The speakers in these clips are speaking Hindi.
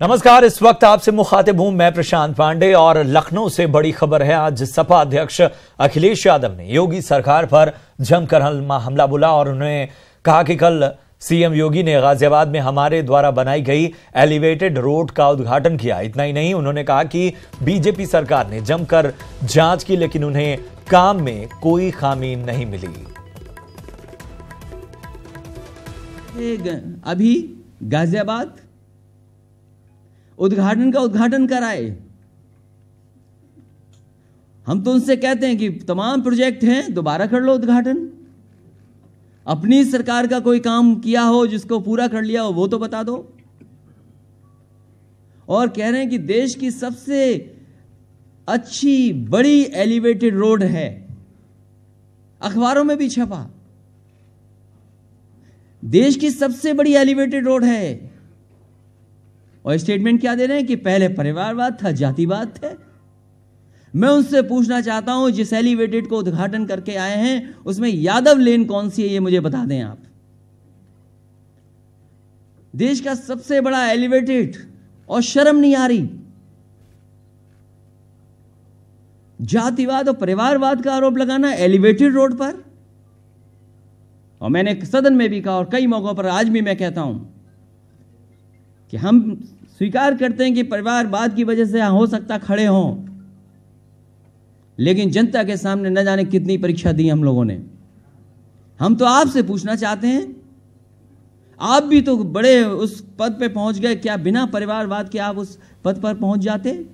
नमस्कार। इस वक्त आपसे मुखातिब हूं मैं प्रशांत पांडे और लखनऊ से बड़ी खबर है। आज सपा अध्यक्ष अखिलेश यादव ने योगी सरकार पर जमकर हमला बोला और उन्होंने कहा कि कल सीएम योगी ने गाजियाबाद में हमारे द्वारा बनाई गई एलिवेटेड रोड का उद्घाटन किया। इतना ही नहीं, उन्होंने कहा कि बीजेपी सरकार ने जमकर जांच की लेकिन उन्हें काम में कोई खामी नहीं मिली। अभी गाजियाबाद उद्घाटन कराए। हम तो उनसे कहते हैं कि तमाम प्रोजेक्ट हैं, दोबारा कर लो उद्घाटन। अपनी सरकार का कोई काम किया हो जिसको पूरा कर लिया हो वो तो बता दो। और कह रहे हैं कि देश की सबसे अच्छी बड़ी एलिवेटेड रोड है, अखबारों में भी छपा। देश की सबसे बड़ी एलिवेटेड रोड है और स्टेटमेंट क्या दे रहे हैं कि पहले परिवारवाद था, जातिवाद थे। मैं उनसे पूछना चाहता हूं, जिस एलिवेटेड को उद्घाटन करके आए हैं उसमें यादव लेन कौन सी है ये मुझे बता दें आप। देश का सबसे बड़ा एलिवेटेड और शर्म नहीं आ रही। जातिवाद और परिवारवाद का आरोप लगाना एलिवेटेड रोड पर। और मैंने सदन में भी कहा और कई मौकों पर आज भी मैं कहता हूं कि हम स्वीकार करते हैं कि परिवारवाद की वजह से हो सकता खड़े हों, लेकिन जनता के सामने न जाने कितनी परीक्षा दी हम लोगों ने। हम तो आपसे पूछना चाहते हैं, आप भी तो बड़े उस पद पे पहुंच गए, क्या बिना परिवारवाद के आप उस पद पर पहुंच जाते?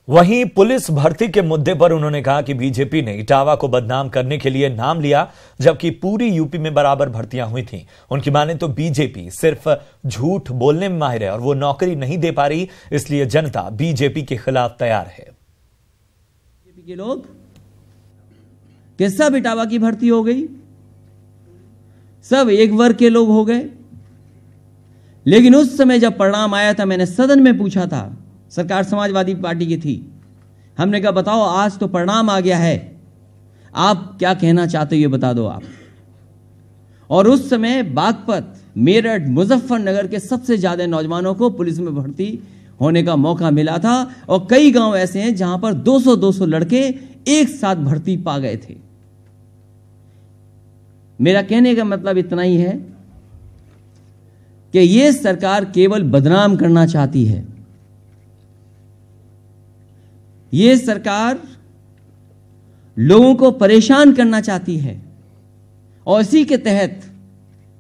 वहीं पुलिस भर्ती के मुद्दे पर उन्होंने कहा कि बीजेपी ने इटावा को बदनाम करने के लिए नाम लिया, जबकि पूरी यूपी में बराबर भर्तियां हुई थीं। उनकी माने तो बीजेपी सिर्फ झूठ बोलने में माहिर है और वो नौकरी नहीं दे पा रही, इसलिए जनता बीजेपी के खिलाफ तैयार है। बीजेपी के लोग कि सब इटावा की भर्ती हो गई, सब एक वर्ग के लोग हो गए। लेकिन उस समय जब परिणाम आया था, मैंने सदन में पूछा था, सरकार समाजवादी पार्टी की थी, हमने कहा बताओ आज तो परिणाम आ गया है, आप क्या कहना चाहते हो ये बता दो आप। और उस समय बागपत, मेरठ, मुजफ्फरनगर के सबसे ज्यादा नौजवानों को पुलिस में भर्ती होने का मौका मिला था और कई गांव ऐसे हैं जहां पर 200-200 लड़के एक साथ भर्ती पा गए थे। मेरा कहने का मतलब इतना ही है कि यह सरकार केवल बदनाम करना चाहती है। यह सरकार लोगों को परेशान करना चाहती है और इसी के तहत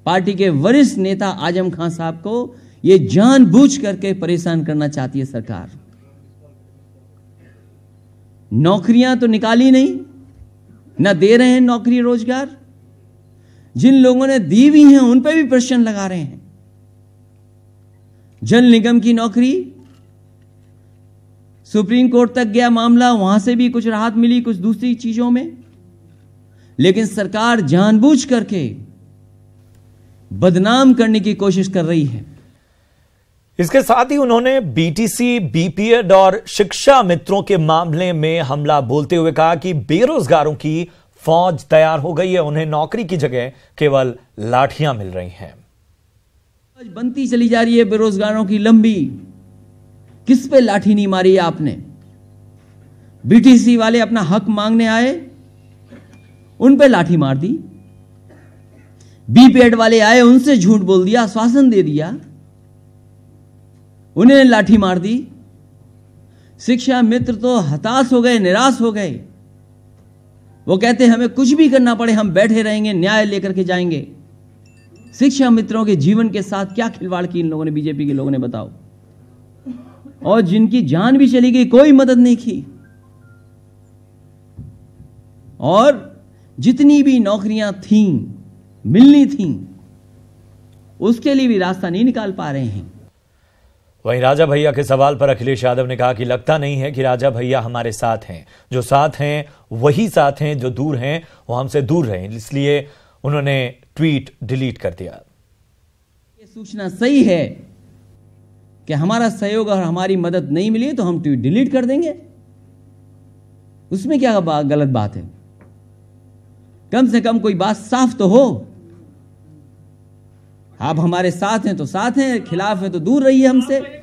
पार्टी के वरिष्ठ नेता आजम खान साहब को यह जानबूझ करके परेशान करना चाहती है सरकार। नौकरियां तो निकाली नहीं, ना दे रहे हैं नौकरी रोजगार। जिन लोगों ने दी हुई हैं उन पर भी प्रश्न लगा रहे हैं। जल निगम की नौकरी, सुप्रीम कोर्ट तक गया मामला, वहां से भी कुछ राहत मिली कुछ दूसरी चीजों में, लेकिन सरकार जानबूझ करके बदनाम करने की कोशिश कर रही है। इसके साथ ही उन्होंने बीटीसी, बीपीएड और शिक्षा मित्रों के मामले में हमला बोलते हुए कहा कि बेरोजगारों की फौज तैयार हो गई है, उन्हें नौकरी की जगह केवल लाठियां मिल रही हैं। बनती चली जा रही है बेरोजगारों की लंबी। किस पे लाठी नहीं मारी है आपने? बीटीसी वाले अपना हक मांगने आए, उन पे लाठी मार दी। बीपीएड वाले आए, उनसे झूठ बोल दिया, आश्वासन दे दिया, उन्हें लाठी मार दी। शिक्षा मित्र तो हताश हो गए, निराश हो गए। वो कहते हमें कुछ भी करना पड़े हम बैठे रहेंगे, न्याय लेकर के जाएंगे। शिक्षा मित्रों के जीवन के साथ क्या खिलवाड़ की इन लोगों ने, बीजेपी के लोगों ने, बताओ। और जिनकी जान भी चली गई, कोई मदद नहीं की। और जितनी भी नौकरियां थीं, मिलनी थीं, उसके लिए भी रास्ता नहीं निकाल पा रहे हैं। वहीं राजा भैया के सवाल पर अखिलेश यादव ने कहा कि लगता नहीं है कि राजा भैया हमारे साथ हैं। जो साथ हैं वही साथ हैं, जो दूर हैं वो हमसे दूर रहे, इसलिए उन्होंने ट्वीट डिलीट कर दिया। ये सूचना सही है कि हमारा सहयोग और हमारी मदद नहीं मिली तो हम ट्वीट डिलीट कर देंगे, उसमें क्या गलत बात है? कम से कम कोई बात साफ तो हो। आप हमारे साथ हैं तो साथ हैं, खिलाफ हैं तो दूर रहिए हमसे।